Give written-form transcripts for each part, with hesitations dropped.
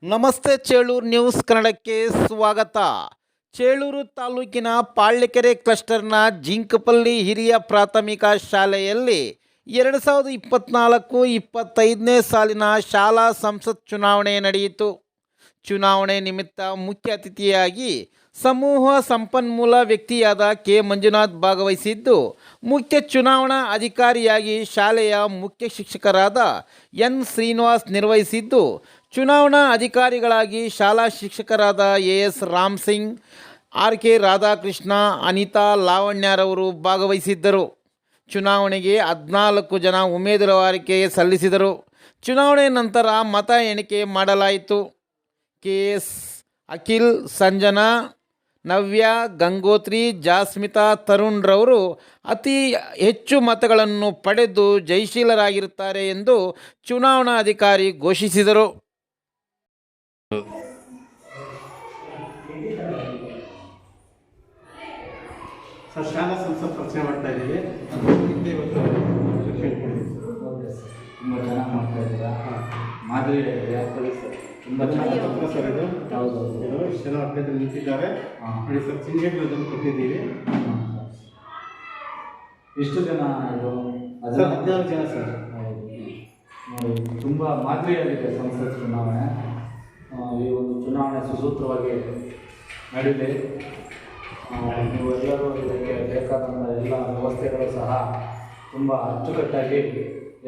ನಮಸ್ತೆ ಚೇಳೂರು ನ್ಯೂಸ್ ಕನ್ನಡಕ್ಕೆ ಸ್ವಾಗತ. ಚೇಳೂರು ತಾಲೂಕಿನ ಪಾಳ್ಯಕೆರೆ ಕ್ಲಸ್ಟರ್ನ ಜಿಂಕಪಲ್ಲಿ ಹಿರಿಯ ಪ್ರಾಥಮಿಕ ಶಾಲೆಯಲ್ಲಿ 2024-25ನೇ ಸಾಲಿನ ಶಾಲಾ ಸಂಸತ್ ಚುನಾವಣೆ ನಡೆಯಿತು. ಚುನಾವಣೆ ನಿಮಿತ್ತ ಮುಖ್ಯ ಅತಿಥಿಯಾಗಿ ಸಮೂಹ ಸಂಪನ್ಮೂಲ ವ್ಯಕ್ತಿಯಾದ ಕೆ. ಮಂಜುನಾಥ್ ಭಾಗವಹಿಸಿದ್ದು, ಮುಖ್ಯ ಚುನಾವಣಾ ಅಧಿಕಾರಿಯಾಗಿ ಶಾಲೆಯ ಮುಖ್ಯ ಶಿಕ್ಷಕರಾದ ಎನ್. ಶ್ರೀನಿವಾಸ್ ನಿರ್ವಹಿಸಿದ್ದು, ಚುನಾವಣಾ ಅಧಿಕಾರಿಗಳಾಗಿ ಶಾಲಾ ಶಿಕ್ಷಕರಾದ S. Ramsingh, R. K. Radhakrishna, Anitha, ಲಾವಣ್ಯರವರು ಭಾಗವಹಿಸಿದ್ದರು. ಚುನಾವಣೆಗೆ 14 ಜನ ಉಮೇದುವಾರಿಕೆ ಸಲ್ಲಿಸಿದರು. ಚುನಾವಣೆ ನಂತರ ಮತ ಎಣಿಕೆ ಮಾಡಲಾಯಿತು. ಕೆ.ಎಸ್. ಅಖಿಲ್, ಸಂಜನಾ, ನವ್ಯ, ಗಂಗೋತ್ರಿ, ಜಾಸ್ಮಿತಾ, ತರುಣ್ ರವರು ಅತಿ ಹೆಚ್ಚು ಮತಗಳನ್ನು ಪಡೆದು ಜಯಶೀಲರಾಗಿರುತ್ತಾರೆ ಎಂದು ಚುನಾವಣಾ ಅಧಿಕಾರಿ ಘೋಷಿಸಿದರು. ಸರ್, ಶಾಲಾ ಸಂಸತ್ ರಚನೆ ಮಾಡ್ತಾ ಇದ್ದೀವಿ. ಇವತ್ತು ತುಂಬ ಚೆನ್ನಾಗಿ ಮಾಡ್ತಾ ಇದ್ದೀರಾ. ಮಾದರಿ ತುಂಬ ಚೆನ್ನಾಗಿ ಸರ್ ಇದು ಹೌದು ಇಷ್ಟು ಜನ ಅಭ್ಯರ್ಥಿಗಳು ನಿಂತಿದ್ದಾರೆ. ನೋಡಿ ಸರ್, ಚಿಹ್ನೆಗಳನ್ನು ಕೊಟ್ಟಿದ್ದೀವಿ. ಎಷ್ಟು ಜನ ಇದು? ಸರ್ 14 ಜನ ಸರ್. ನೋಡಿ, ತುಂಬ ಮಾದರಿಯಾಗಿದೆ ಸಂಸತ್ ಚುನಾವಣೆ. ಈ ಒಂದು ಚುನಾವಣೆ ಸುಸೂತ್ರವಾಗಿ ನಡೆದಿದೆ. ನೀವು ಎಲ್ಲರೂ ಇದಕ್ಕೆ ಬೇಕಾದಂಥ ಎಲ್ಲ ವ್ಯವಸ್ಥೆಗಳು ಸಹ ತುಂಬ ಅಚ್ಚುಕಟ್ಟಾಗಿ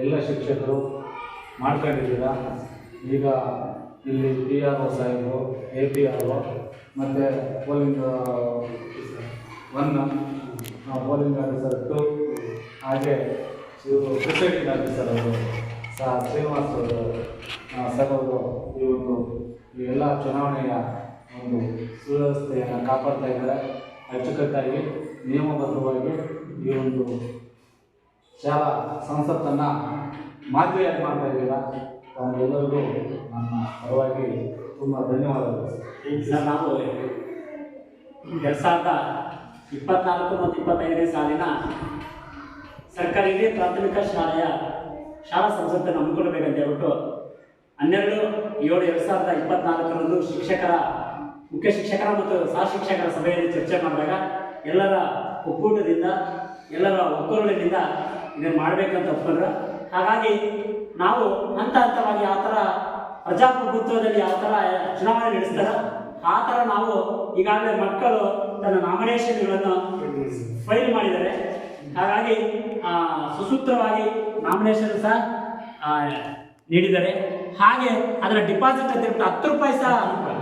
ಎಲ್ಲ ಶಿಕ್ಷಕರು ಮಾಡ್ಕೊಂಡಿದ್ದೀರ. ಈಗ ಇಲ್ಲಿ PRO ಸಾಹೇಬರು, APRO ಮತ್ತು ಪೋಲಿಂಗ್ 1, ಪೋಲಿಂಗ್ ಆಫೀಸರ್ 2, ಹಾಗೆ ಇವರು ಪ್ರಿಸೈಡಿಂಗ್ ಆಫೀಸರ್ ಅವರು ಸಹ ಶ್ರೀನಿವಾಸ್ ಸರ್ ಅವರು ಈ ಎಲ್ಲ ಚುನಾವಣೆಯ ಒಂದು ಸುವ್ಯವಸ್ಥೆಯನ್ನು ಕಾಪಾಡ್ತಾ ಇದ್ದಾರೆ. ಅಚ್ಚುಕಟ್ಟಾಗಿ ನಿಯಮಬದ್ಧವಾಗಿ ಈ ಒಂದು ಶಾಲಾ ಸಂಸತ್ತನ್ನು ಮಾದರಿಯಾಗಿ ಮಾಡ್ತಾ ಇದ್ದೀರಾ. ಎಲ್ಲರಿಗೂ ನನ್ನ ಪರವಾಗಿ ತುಂಬ ಧನ್ಯವಾದಗಳು ಸರ್. ನಾವು 2024 ಮತ್ತು 25ನೇ ಸಾಲಿನ ಸರ್ಕಾರಿ ಹಿರಿಯ ಪ್ರಾಥಮಿಕ ಶಾಲೆಯ ಶಾಲಾ ಸಂಸತ್ತನ್ನು ಹಮ್ಮಿಕೊಳ್ಳಬೇಕಂತ ಹೇಳ್ಬಿಟ್ಟು 12/7/2024 ಮುಖ್ಯ ಶಿಕ್ಷಕರ ಮತ್ತು ಸಹ ಶಿಕ್ಷಕರ ಸಭೆಯಲ್ಲಿ ಚರ್ಚೆ ಮಾಡಿದಾಗ ಎಲ್ಲರ ಒಕ್ಕೂಟದಿಂದ, ಎಲ್ಲರ ಒಕ್ಕೊರಲಿನಿಂದ ಇದನ್ನು ಮಾಡಬೇಕಂತ ಒಪ್ಕೊಂಡ್ರು. ಹಾಗಾಗಿ ನಾವು ಹಂತ ಹಂತವಾಗಿ ಯಾವ ಥರ ಪ್ರಜಾಪ್ರಭುತ್ವದಲ್ಲಿ ಯಾವ ಥರ ಚುನಾವಣೆ ನಡೆಸ್ತಾರೋ ಆ ಥರ ನಾವು ಈಗಾಗಲೇ ಮಕ್ಕಳು ತನ್ನ ನಾಮಿನೇಷನ್ಗಳನ್ನು ಫೈಲ್ ಮಾಡಿದ್ದಾರೆ. ಹಾಗಾಗಿ ಸುಸೂತ್ರವಾಗಿ ನಾಮಿನೇಷನ್ ಸಹ ನೀಡಿದ್ದಾರೆ. ಹಾಗೆ ಅದರ ಡಿಪಾಸಿಟ್ ಅಂತ ಹೇಳ್ಬಿಟ್ಟು 10 ರೂಪಾಯಿ ಸಹ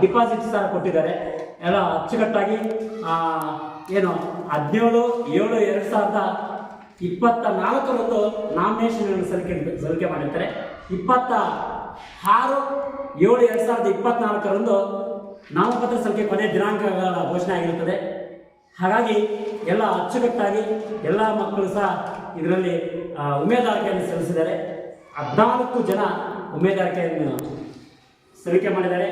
ಡಿಪಾಸಿಟ್ ಸಹ ಕೊಟ್ಟಿದ್ದಾರೆ. ಎಲ್ಲ ಅಚ್ಚುಕಟ್ಟಾಗಿ ಏನು 17/7/2024 ನಾಮಿನೇಷನ್ ಸಲ್ಲಿಕೆ ಮಾಡಿರ್ತಾರೆ. 26/7/2024 ನಾಮಪತ್ರ ಸಲ್ಲಿಕೆ ಕೊನೆ ದಿನಾಂಕಗಳ ಘೋಷಣೆ ಆಗಿರುತ್ತದೆ. ಹಾಗಾಗಿ ಎಲ್ಲ ಅಚ್ಚುಕಟ್ಟಾಗಿ ಎಲ್ಲ ಮಕ್ಕಳು ಸಹ ಇದರಲ್ಲಿ ಉಮೇದುವಾರಿಕೆಯನ್ನು ಸಲ್ಲಿಸಿದ್ದಾರೆ. 14 ಜನ ಉಮೇದುವಾರಿಕೆಯನ್ನು ಸಲ್ಲಿಕೆ ಮಾಡಿದ್ದಾರೆ.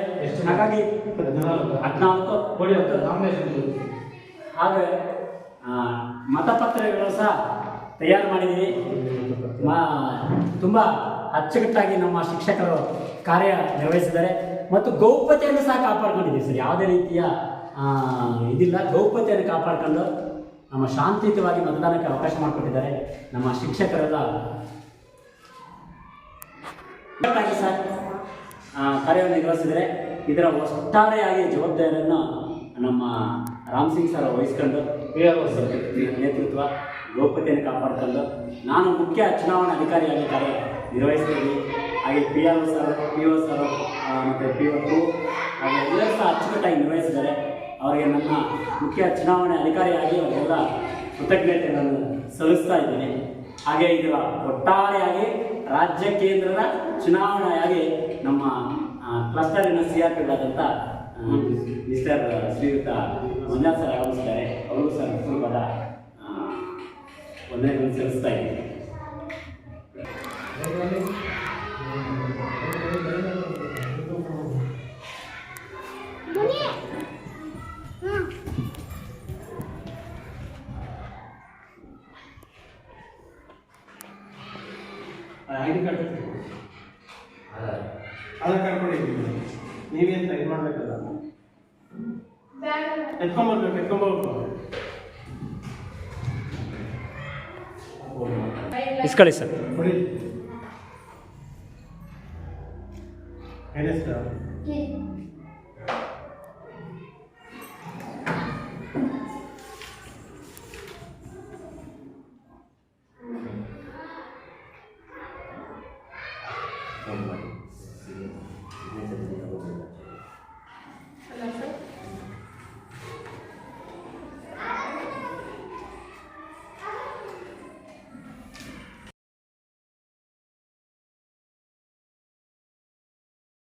ಹಾಗಾಗಿ 14 ನಾಮಿನೇಷನ್. ಹಾಗೆ ಮತಪತ್ರಗಳು ಸಹ ತಯಾರು ಮಾಡಿದ್ದೀವಿ. ತುಂಬ ಅಚ್ಚುಕಟ್ಟಾಗಿ ನಮ್ಮ ಶಿಕ್ಷಕರು ಕಾರ್ಯ ನಿರ್ವಹಿಸಿದ್ದಾರೆ ಮತ್ತು ಗೌಪ್ಯತೆಯನ್ನು ಸಹ ಕಾಪಾಡ್ಕೊಂಡಿದ್ದೀವಿ ಸರ್. ಯಾವುದೇ ರೀತಿಯ ಇದಿಲ್ಲ, ಗೌಪ್ಯತೆಯನ್ನು ಕಾಪಾಡಿಕೊಂಡು ನಮ್ಮ ಶಾಂತಿಯುತವಾಗಿ ಮತದಾನಕ್ಕೆ ಅವಕಾಶ ಮಾಡಿಕೊಟ್ಟಿದ್ದಾರೆ ನಮ್ಮ ಶಿಕ್ಷಕರೆಲ್ಲ ಸರ್ ಕಾರ್ಯವನ್ನು ನಿರ್ವಹಿಸಿದರೆ. ಇದರ ಒಟ್ಟಾರೆಯಾಗಿ ಜವಾಬ್ದಾರಿಯನ್ನು ನಮ್ಮ ರಾಮಸಿಂಗ್ ಸರ್ ವಹಿಸ್ಕೊಂಡು PRO ನೇತೃತ್ವ ಗೌಪ್ಯತೆಯನ್ನು ಕಾಪಾಡಿಕೊಂಡು ನಾನು ಮುಖ್ಯ ಚುನಾವಣಾ ಅಧಿಕಾರಿಯಾಗಿ ಕಾರ್ಯ ನಿರ್ವಹಿಸ್ತೀನಿ. ಹಾಗೆ PRO ಸರ್, PO ಸರ್ ಮತ್ತು PO2 ಹಾಗೆ ಎಲ್ಲರೂ ಸಹ ಅಚ್ಚುಕಟ್ಟಾಗಿ ನಿರ್ವಹಿಸಿದ್ದಾರೆ. ಅವರಿಗೆ ನನ್ನ ಮುಖ್ಯ ಚುನಾವಣಾ ಅಧಿಕಾರಿಯಾಗಿ ಅವರೆಲ್ಲ ಕೃತಜ್ಞತೆಗಳನ್ನು ಸಲ್ಲಿಸ್ತಾ ಇದ್ದೇನೆ. ಹಾಗೆ ಇದರ ಒಟ್ಟಾರೆಯಾಗಿ ರಾಜ್ಯ ಕೇಂದ್ರದ ಚುನಾವಣೆಯಾಗಿ ನಮ್ಮ ಕ್ಲಸ್ಟರಿನ CRPಗಳಾದಂಥ ಮಿಸ್ಟರ್ ಶ್ರೀಯುತ ಮಂಜುನಾಥ್ ಸರ್ ಆಗಮಿಸಿದ್ದಾರೆ. ಅವರು ಸಹ ಪೂರ್ವದ ವಂದನೆಗಳನ್ನು ಸಲ್ಲಿಸ್ತಾ ಇದ್ದೀನಿ. ID ಕಾರ್ಡ್ ಕೊಟ್ಟಿದ್ದೀವಿ. ನೀವೇಂತ ಇದು ಮಾಡ್ಬೇಕಲ್ಲ ಎತ್ಕೊಂಬರ್ಬೇಕು ಇಸ್ಕೊಳ್ಳಿ ಸರ್. ಕೊಡಿ. ಏನೇ ಸರ್